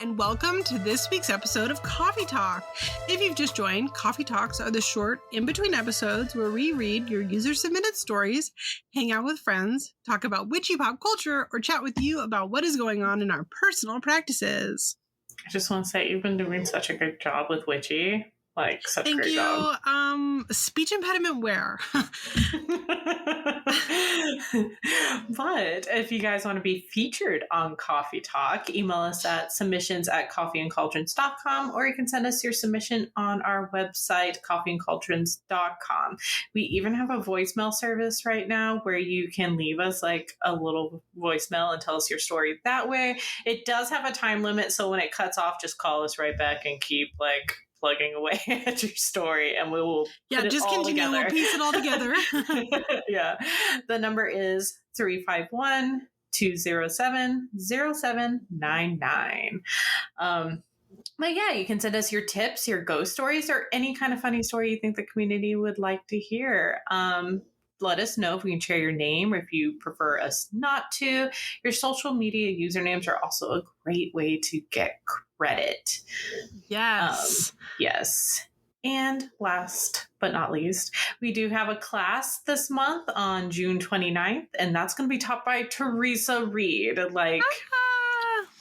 and welcome to this week's episode of Coffee Talk. If you've just joined, Coffee Talks are the short, in-between episodes where we read your user-submitted stories, hang out with friends, talk about witchy pop culture, or chat with you about what is going on in our personal practices. I just want to say you've been doing such a good job with witchy. Like, such a great job. Thank you. Speech impediment where? But if you guys want to be featured on Coffee Talk, email us at submissions@coffeeandcauldrons.com, or you can send us your submission on our website, coffeeandcauldrons.com. We even have a voicemail service right now where you can leave us like a little voicemail and tell us your story that way. It does have a time limit, so when it cuts off, just call us right back and keep like plugging away at your story, and we will put it all together. We'll piece it all together. Yeah. The number is 351-207-0799. But yeah, you can send us your tips, your ghost stories, or any kind of funny story you think the community would like to hear. Let us know if we can share your name or if you prefer us not to. Your social media usernames are also a great way to get credit. Yes. Yes. And last but not least, we do have a class this month on June 29th, and that's going to be taught by Teresa Reed, like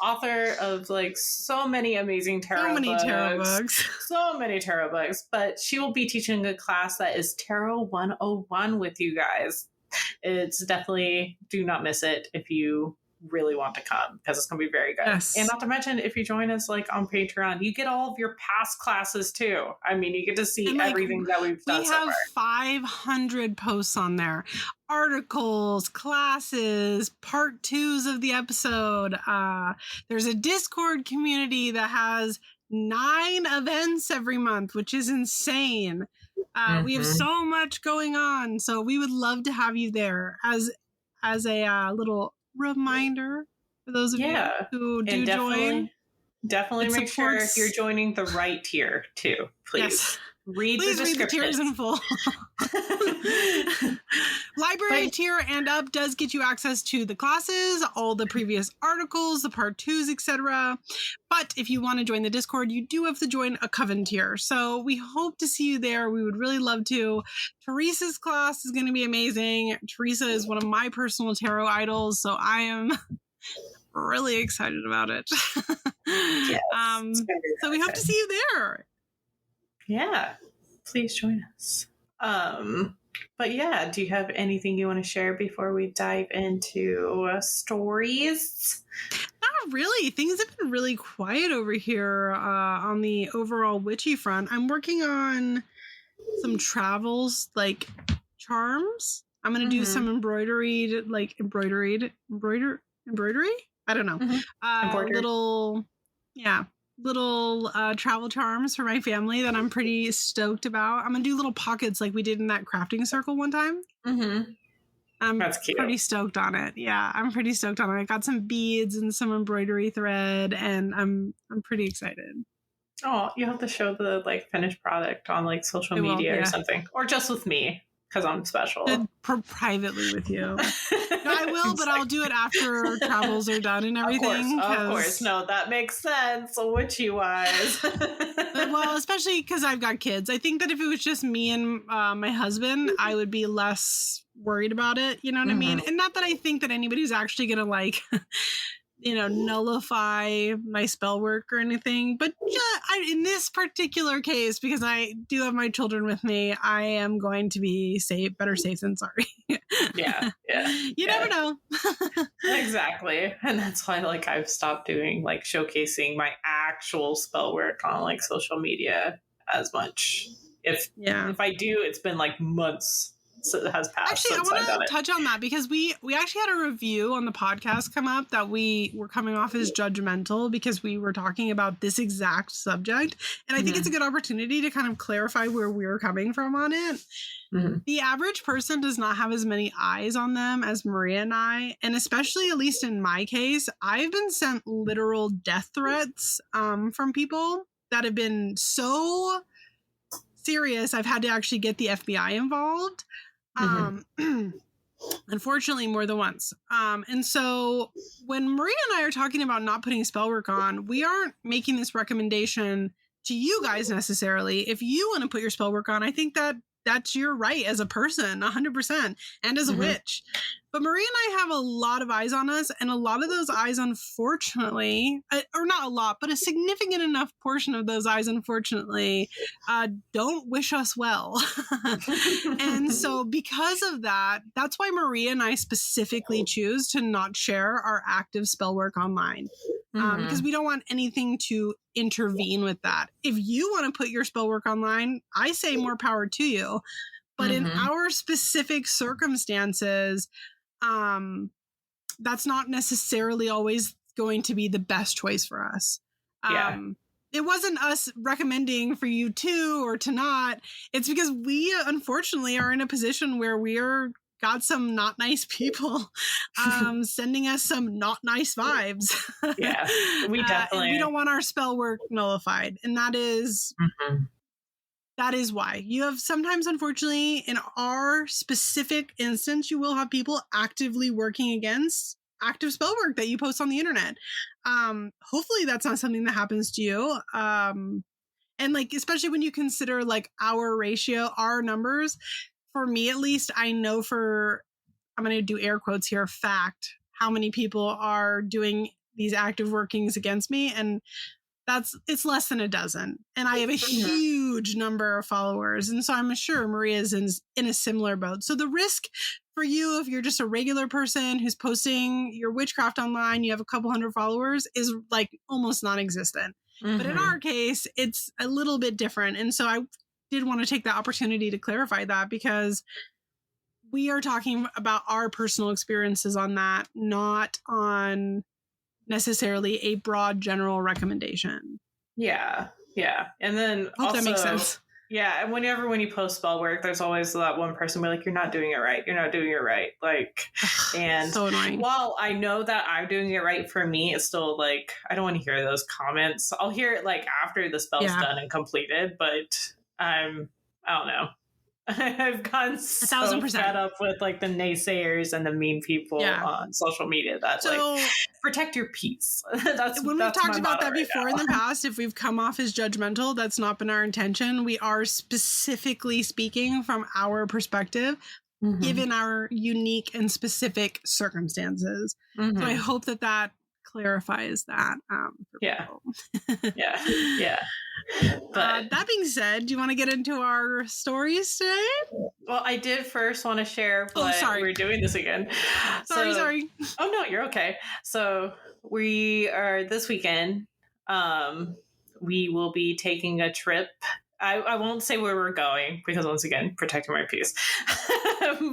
author of like so many amazing tarot books. So many tarot books. But she will be teaching a class that is Tarot 101 with you guys. It's definitely, do not miss it if you really want to come, because it's going to be very good. Yes. And not to mention, if you join us like on Patreon, you get all of your past classes too. I mean, you get to see everything that we've done so far. We have 500 posts on there. Articles, classes, part 2s of the episode. There's a Discord community that has 9 events every month, which is insane. We have so much going on, so we would love to have you there as a little reminder for those of you who do join. Definitely make sure if you're joining the right tier too. Please read the description. Read the tiers in full. Library tier and up does get you access to the classes, all the previous articles, the part 2s, etc. But if you want to join the Discord, you do have to join a Coven tier. So we hope to see you there. We would really love to. Teresa's class is going to be amazing. Teresa is one of my personal tarot idols, so I am really excited about it. Yes, so we hope to see you there. Yeah, please join us. But yeah, do you have anything you want to share before we dive into stories? Not really. Things have been really quiet over here on the overall witchy front. I'm working on some travels, like charms. I'm going to do some embroidery. I don't know. Little travel charms for my family that I'm pretty stoked about. I'm gonna do little pockets like we did in that crafting circle one time. That's cute. Pretty stoked on it. Yeah, I'm pretty stoked on it. I got some beads and some embroidery thread, and I'm pretty excited. Oh, you have to show the like finished product on like social media or something, or just with me, because I'm special. Privately with you. No, I will, but I'll do it after travels are done and everything. Of course. No, that makes sense, witchy-wise. Well, especially because I've got kids. I think that if it was just me and my husband, I would be less worried about it. You know what I mean? And not that I think that anybody's actually going to like... nullify my spell work or anything. But in this particular case, because I do have my children with me, I am going to be better safe than sorry. Yeah. You never know. Exactly. And that's why like I've stopped doing like showcasing my actual spell work on like social media as much. If I do, it's been like months. So it has passed. Actually, I want to touch on that because we actually had a review on the podcast come up that we were coming off as judgmental because we were talking about this exact subject. And I think it's a good opportunity to kind of clarify where we're coming from on it. The average person does not have as many eyes on them as Maria and I. And especially, at least in my case, I've been sent literal death threats from people that have been so serious. I've had to actually get the FBI involved. Unfortunately, more than once. And so when Maria and I are talking about not putting spell work on, we aren't making this recommendation to you guys necessarily. If you want to put your spell work on, I think that that's your right as a person, 100%, and as a witch. But Maria and I have a lot of eyes on us, and a lot of those eyes, unfortunately, or not a lot, but a significant enough portion of those eyes, unfortunately, don't wish us well. And so because of that, that's why Maria and I specifically choose to not share our active spell work online. Because we don't want anything to intervene with that. If you want to put your spell work online, I say more power to you. But in our specific circumstances, that's not necessarily always going to be the best choice for us. It wasn't us recommending for you to or to not. It's because we unfortunately are in a position where we're got some not nice people sending us some not nice vibes. Yeah, we definitely. And we don't want our spell work nullified, and that is why you have sometimes, unfortunately, in our specific instance, you will have people actively working against active spell work that you post on the internet. Hopefully, that's not something that happens to you. And like, especially when you consider like our ratio, our numbers. For me, at least, I know I'm going to do air quotes here, fact, how many people are doing these active workings against me. And it's less than a dozen. And I have a huge number of followers. And so I'm sure Maria's in a similar boat. So the risk for you, if you're just a regular person who's posting your witchcraft online, you have a couple hundred followers, is like almost non-existent. But in our case, it's a little bit different. And so I did want to take the opportunity to clarify that, because we are talking about our personal experiences on that, not on necessarily a broad general recommendation. Yeah. And then hope also, that makes sense. Yeah, and when you post spell work, there's always that one person where like, you're not doing it right. You're not doing it right. Like, and so annoying. While I know that I'm doing it right for me, it's still like, I don't want to hear those comments. I'll hear it like after the spell's done and completed, but I don't know. I've gotten so fed up with like the naysayers and the mean people on social media that like, protect your peace. That's when we've talked about that before in the past. If we've come off as judgmental, that's not been our intention. We are specifically speaking from our perspective, given our unique and specific circumstances. So I hope that clarifies that. Yeah. But that being said, do you want to get into our stories today? Well, I did first want to share we're doing this again. Sorry. Oh no, you're okay. So we are this weekend. We will be taking a trip. I won't say where we're going because, once again, protecting my peace.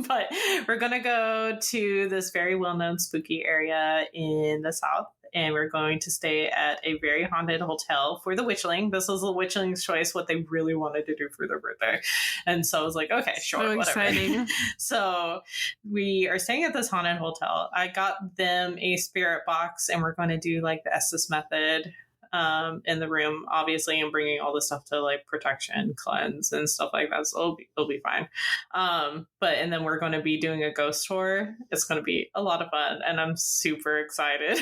But we're going to go to this very well-known spooky area in the South, and we're going to stay at a very haunted hotel for the witchling. This was the witchling's choice, what they really wanted to do for their birthday. And so I was like, okay, sure, so whatever. Exciting. So we are staying at this haunted hotel. I got them a spirit box, and we're going to do like the Estes method in the room, obviously, and bringing all the stuff to like protection, cleanse, and stuff like that. So it'll be fine. And then we're going to be doing a ghost tour. It's going to be a lot of fun, and I'm super excited.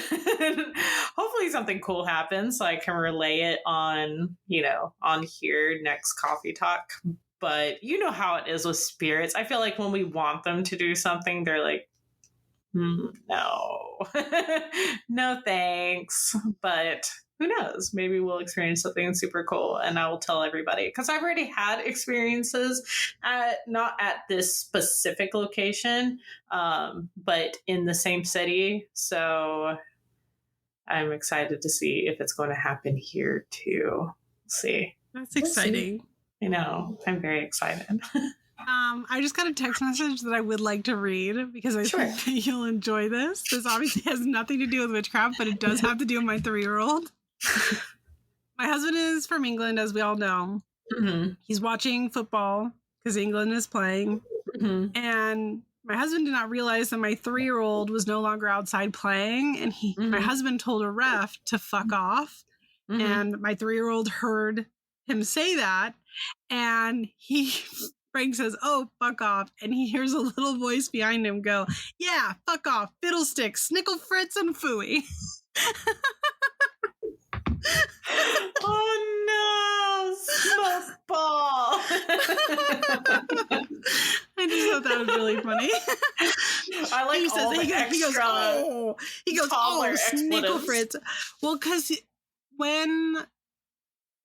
Hopefully something cool happens so I can relay it on here next coffee talk. But you know how it is with spirits. I feel like when we want them to do something, they're like, no, no thanks. But who knows? Maybe we'll experience something super cool, and I will tell everybody, because I've already had experiences not at this specific location, but in the same city. So I'm excited to see if it's going to happen here too. Let's see. That's exciting. I know. I'm very excited. I just got a text message that I would like to read because I think that you'll enjoy this. This obviously has nothing to do with witchcraft, but it does have to do with my 3-year-old. My husband is from England, as we all know. He's watching football because England is playing. And my husband did not realize that my 3-year-old was no longer outside playing. And my husband told a ref to fuck off. And my 3-year-old heard him say that. And he Frank says, "Oh, fuck off." And he hears a little voice behind him go, "Yeah, fuck off, fiddlesticks, snickle fritz, and phooey." Oh no, smoke ball. I just thought that was really funny. I like all the extra. He goes, snickle fritz. Well, because when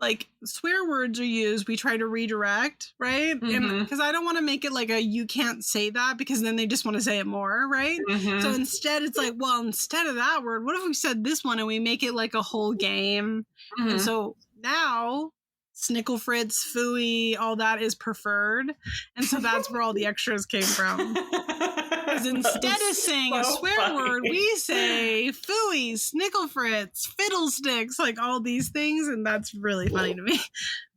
like swear words are used, we try to redirect, right? And because I don't want to make it like a you can't say that, because then they just want to say it more, right? So instead it's like, well, instead of that word, what if we said this one and we make it like a whole game? And so now snickle fritz, phooey, all that is preferred, and so that's where all the extras came from. Because instead of saying a swear word, we say phooey, snickle fritz, fiddlesticks, like all these things, and that's really funny to me.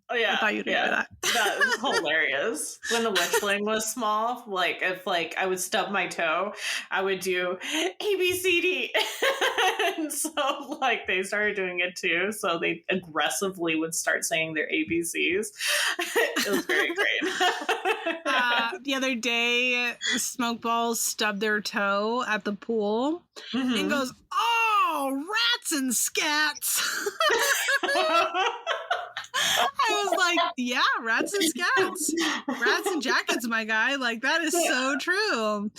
Oh yeah, I thought you'd enjoy that. That is hilarious. When the witchling was small, like if like I would stub my toe, I would do ABCD, and so like they started doing it too. So they aggressively would start saying their ABCs. It was very great. The other day, Smokeballs stubbed their toe at the pool and goes, "Oh, rats and scats." I was like, yeah, rats and scats. Rats and jackets, my guy. Like, that is so true.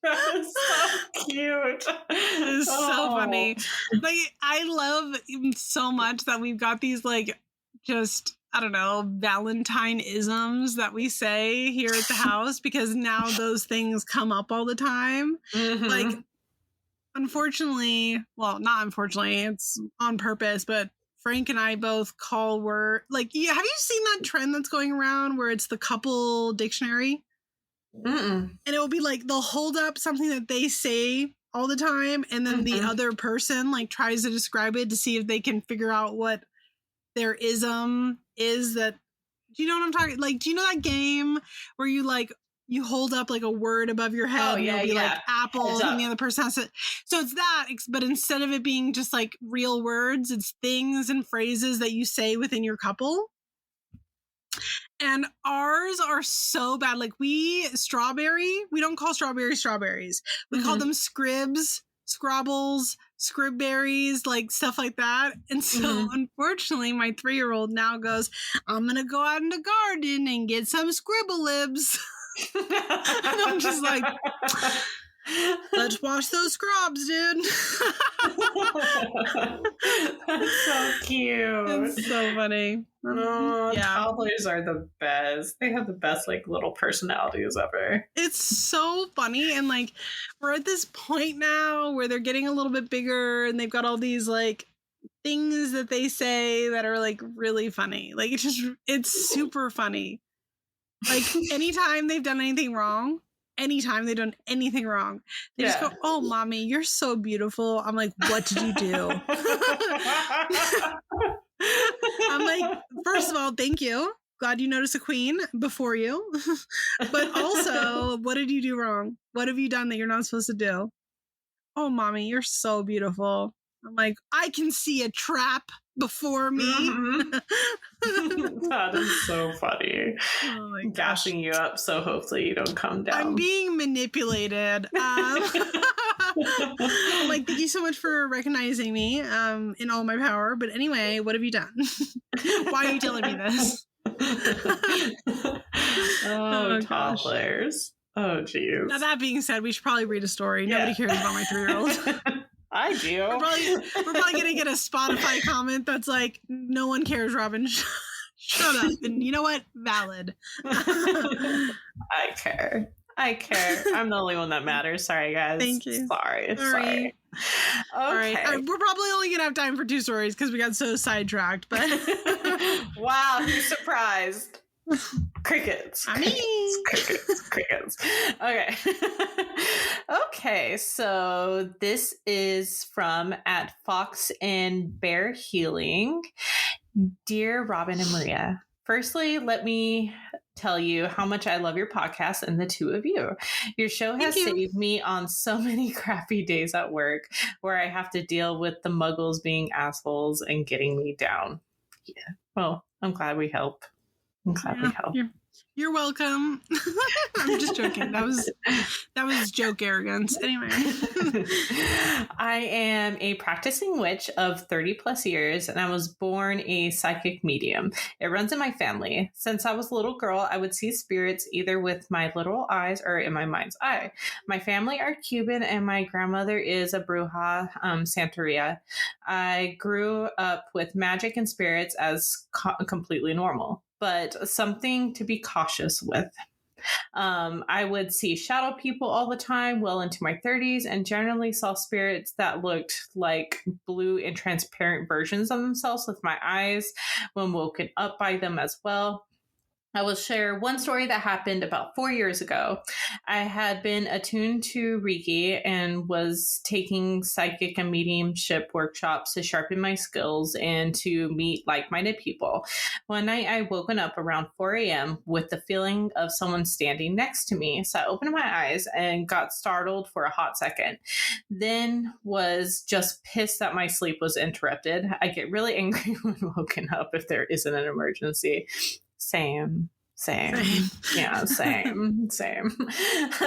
That is so cute. It is so funny. Like, I love so much that we've got these, like, just, I don't know, Valentine-isms that we say here at the house, because now those things come up all the time. Like, unfortunately, well, not unfortunately, it's on purpose, but Frank and I both call word, like, have you seen that trend that's going around where it's the couple dictionary? And it will be like they'll hold up something that they say all the time, and then the other person like tries to describe it to see if they can figure out what their ism is. That, do you know what I'm talking? Like, do you know that game where you like you hold up like a word above your head, and it'll be like apple, and the other person has to. So it's that, but instead of it being just like real words, it's things and phrases that you say within your couple. And ours are so bad. Like we don't call strawberries. We call them scribs, scrobbles, scribberries, like stuff like that. And so unfortunately, my 3-year-old now goes, "I'm going to go out in the garden and get some scribble-libs." And I'm just like, let's wash those scrubs, dude. That's so cute. It's so funny. Oh, toddlers are the best. They have the best like little personalities ever. It's so funny, and like we're at this point now where they're getting a little bit bigger, and they've got all these like things that they say that are like really funny. Like it's super funny. Like anytime they've done anything wrong, they just go, "Oh, mommy, you're so beautiful." I'm like, "What did you do?" I'm like, first of all, thank you. Glad you noticed a queen before you. But also, what did you do wrong? What have you done that you're not supposed to do? "Oh, mommy, you're so beautiful." I'm like, I can see a trap before me. That is so funny. Oh my gosh. Gassing you up, so hopefully you don't come down. I'm being manipulated. I'm like, thank you so much for recognizing me in all my power. But anyway, what have you done? Why are you telling me this? Oh, toddlers. Oh, geez. Now, that being said, we should probably read a story. Nobody cares about my 3-year-old. I do. We're probably going to get a Spotify comment that's like, "No one cares, Robin. Shut up." And you know what? Valid. I care. I'm the only one that matters. Sorry, guys. Thank you. Sorry. Okay. All right. We're probably only going to have time for 2 stories because we got so sidetracked. But wow, who's surprised? Crickets. Crickets. Okay. Okay, so this is from @Fox and Bear Healing. Dear Robin and Maria, firstly, let me tell you how much I love your podcast and the two of you. Your show has saved me on so many crappy days at work where I have to deal with the muggles being assholes and getting me down. Yeah. Well, I'm glad we help. I'm glad we helped. You're welcome. I'm just joking. That was joke arrogance. Anyway. I am a practicing witch of 30 plus years, and I was born a psychic medium. It runs in my family. Since I was a little girl, I would see spirits either with my literal eyes or in my mind's eye. My family are Cuban, and my grandmother is a bruja, Santeria. I grew up with magic and spirits as completely normal, but something to be cautious with. I would see shadow people all the time, well into my 30s, and generally saw spirits that looked like blue and transparent versions of themselves with my eyes when woken up by them as well. I will share one story that happened about 4 years ago. I had been attuned to Reiki and was taking psychic and mediumship workshops to sharpen my skills and to meet like-minded people. One night I woken up around 4 a.m. with the feeling of someone standing next to me. So I opened my eyes and got startled for a hot second. Then was just pissed that my sleep was interrupted. I get really angry when woken up if there isn't an emergency. Same. Yeah, same.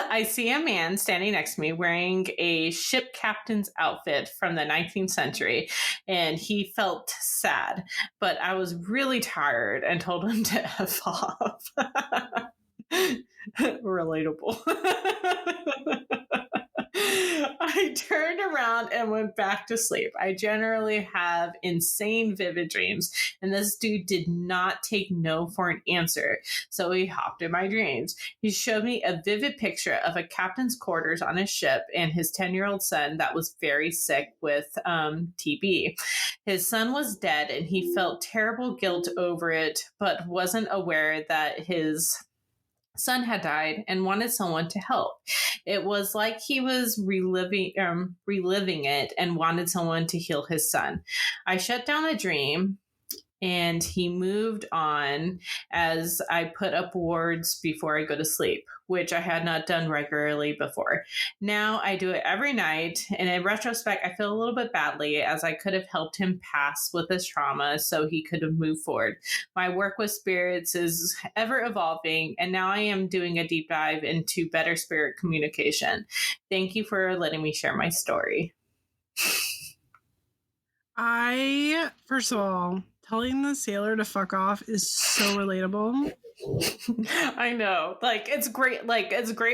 I see a man standing next to me wearing a ship captain's outfit from the 19th century, and he felt sad, but I was really tired and told him to F off. Relatable. I turned around and went back to sleep. I generally have insane vivid dreams, and this dude did not take no for an answer, so he hopped in my dreams. He showed me a vivid picture of a captain's quarters on a ship and his 10-year-old son that was very sick with TB. His son was dead, and he felt terrible guilt over it, but wasn't aware that his son had died and wanted someone to help. It was like he was reliving it and wanted someone to heal his son. I shut down a dream, and he moved on as I put up wards before I go to sleep, which I had not done regularly before. Now I do it every night, and in retrospect, I feel a little bit badly as I could have helped him pass with his trauma so he could have moved forward. My work with spirits is ever evolving, and now I am doing a deep dive into better spirit communication. Thank you for letting me share my story. First of all, telling the sailor to fuck off is so relatable. I know. It's great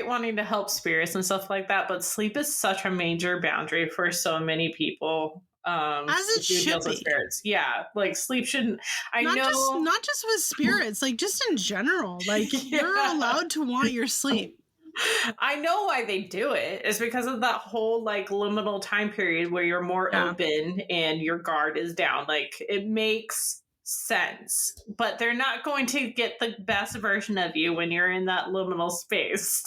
wanting to help spirits and stuff like that, but sleep is such a major boundary for so many people. As it should be. Spirits. Yeah, sleep shouldn't. Not just with spirits, just in general. You're allowed to want your sleep. I know why they do it. It's because of that whole liminal time period where you're more open and your guard is down. It makes sense, but they're not going to get the best version of you when you're in that liminal space,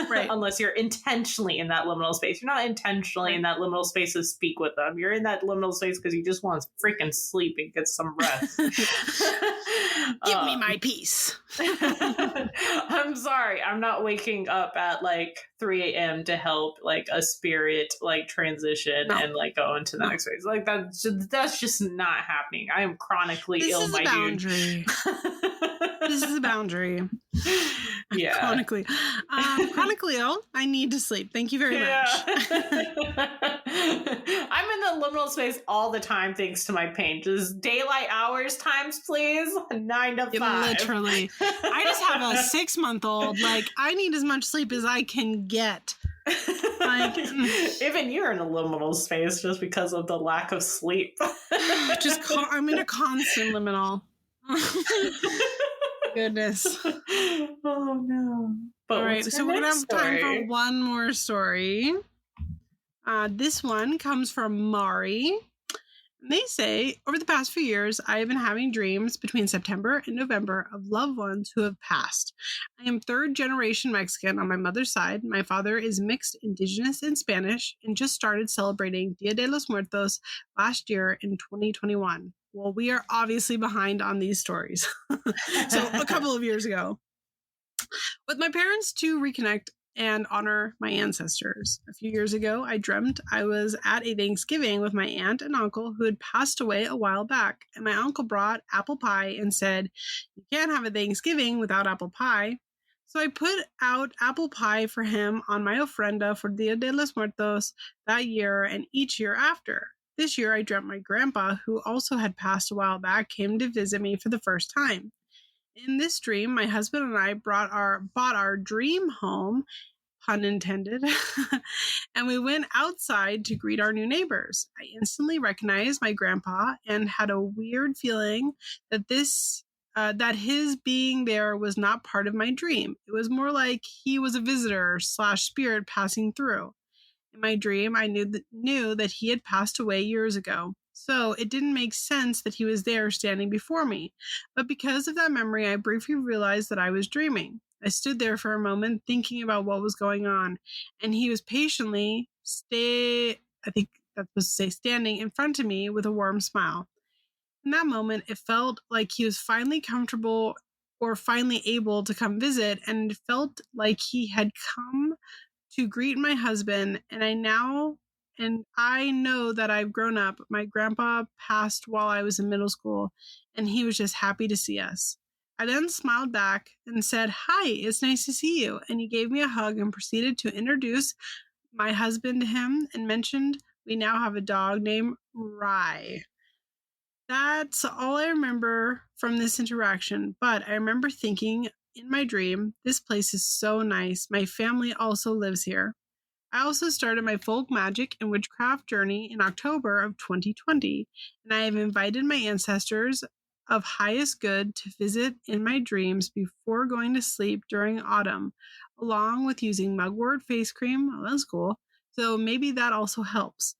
right? Unless you're intentionally in that liminal space. You're not intentionally in that liminal space to speak with them. You're in that liminal space because you just want to freaking sleep and get some rest. Give me my peace. I'm sorry, I'm not waking up at 3 a.m. to help a spirit transition and go into the next phase. That's just not happening. I am chronically ill, my dude. This is a boundary. Yeah. Chronically ill. I need to sleep. Thank you very much. I'm in the liminal space all the time thanks to my pain. Just daylight hours times, please. 9 to 5. Literally. I just have a 6-month-old. I need as much sleep as I can get. Even you're in a liminal space just because of the lack of sleep. I'm in a constant liminal. Goodness. Oh no. But all right, so we're gonna have time for one more story. This one comes from Mari. And they say, over the past few years, I have been having dreams between September and November of loved ones who have passed. I am 3rd-generation Mexican on my mother's side. My father is mixed Indigenous and Spanish and just started celebrating Dia de los Muertos last year in 2021. Well, we are obviously behind on these stories. So a couple of years ago. With my parents to reconnect and honor my ancestors. A few years ago, I dreamt I was at a Thanksgiving with my aunt and uncle who had passed away a while back, and my uncle brought apple pie and said, "You can't have a Thanksgiving without apple pie." So I put out apple pie for him on my ofrenda for Dia de los Muertos that year and each year after. This year, I dreamt my grandpa, who also had passed a while back, came to visit me for the first time. In this dream, my husband and I bought our dream home, pun intended, and we went outside to greet our new neighbors. I instantly recognized my grandpa and had a weird feeling that that his being there was not part of my dream. It was more like he was a visitor / spirit passing through. In my dream, I knew that he had passed away years ago, so it didn't make sense that he was there standing before me. But because of that memory, I briefly realized that I was dreaming. I stood there for a moment thinking about what was going on, and he was patiently standing in front of me with a warm smile. In that moment, it felt like he was finally comfortable or finally able to come visit, and it felt like he had come to greet my husband, and I know that I've grown up. My grandpa passed while I was in middle school, and he was just happy to see us. I then smiled back and said, "Hi, it's nice to see you." And he gave me a hug and proceeded to introduce my husband to him and mentioned we now have a dog named Rye. That's all I remember from this interaction, but I remember thinking in my dream, this place is so nice. My family also lives here. I also started my folk magic and witchcraft journey in October of 2020, and I have invited my ancestors of highest good to visit in my dreams before going to sleep during autumn, along with using mugwort face cream. Oh, that's cool. So maybe that also helps.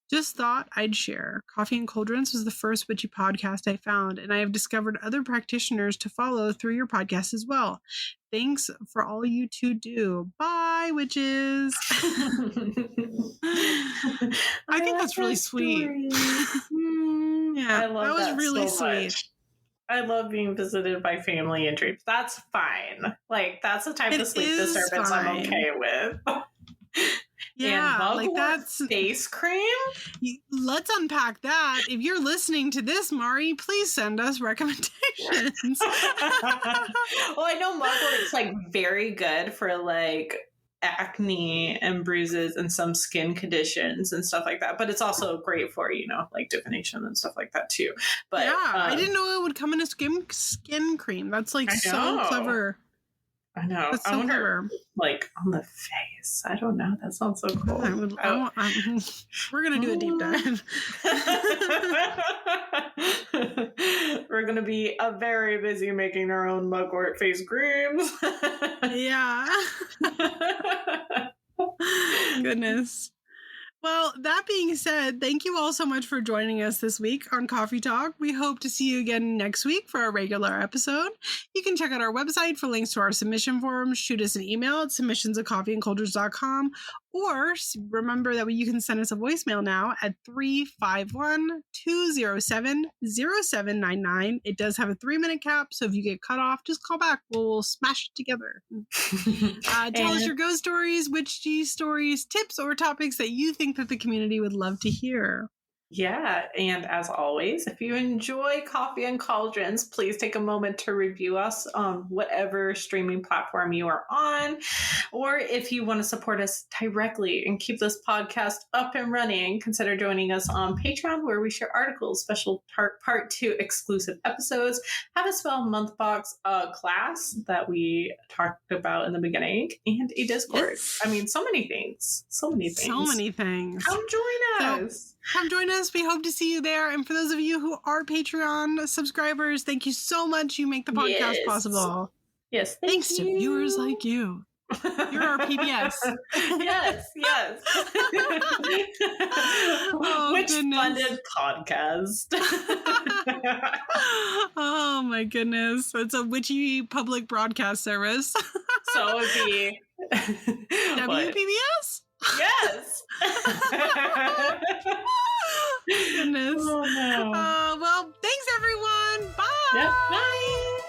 Just thought I'd share. Coffee and Cauldrons was the first witchy podcast I found, and I have discovered other practitioners to follow through your podcast as well. Thanks for all you two do. Bye, witches. I think that's really sweet. Yeah, I love that was really so sweet. much. I love being visited by family in dreams. That's fine. Like, that's the type of sleep disturbance I'm okay with. Yeah, and like that's face cream. Let's unpack that. If you're listening to this, Mari, please send us recommendations. Well, I know mugwort's like very good for like acne and bruises and some skin conditions and stuff like that. But it's also great for, like divination and stuff like that too. But yeah, I didn't know it would come in a skin cream. That's like so clever. I know. That's so I wonder, clever. like on the face. I don't know. That sounds so cool. We're gonna do a deep dive. We're gonna be very busy making our own mugwort face creams. Yeah. Goodness. Well, that being said, thank you all so much for joining us this week on Coffee Talk. We hope to see you again next week for our regular episode. You can check out our website for links to our submission forms, shoot us an email at submissions@coffeeandcauldrons.com, or remember that you can send us a voicemail now at 351-207-0799. It does have a 3-minute cap, so if you get cut off, just call back. We'll smash it together. Tell us your ghost stories, witchy stories, tips, or topics that you think that the community would love to hear. Yeah, and as always, if you enjoy Coffee and Cauldrons, please take a moment to review us on whatever streaming platform you are on. Or if you want to support us directly and keep this podcast up and running, consider joining us on Patreon, where we share articles, special part 2 exclusive episodes, have a spell month box class that we talked about in the beginning, and a Discord. Yes. I mean, so many things. So many things. Come join us. Come join us. We hope to see you there. And for those of you who are Patreon subscribers, thank you so much. You make the podcast possible. Yes. Thanks to viewers like you. You're our PBS. Yes. Which funded podcast. Oh my goodness. It's a witchy public broadcast service. So it'd be WPBS? Yes. Goodness. Oh, no. Well, thanks everyone. Bye. Yep, bye.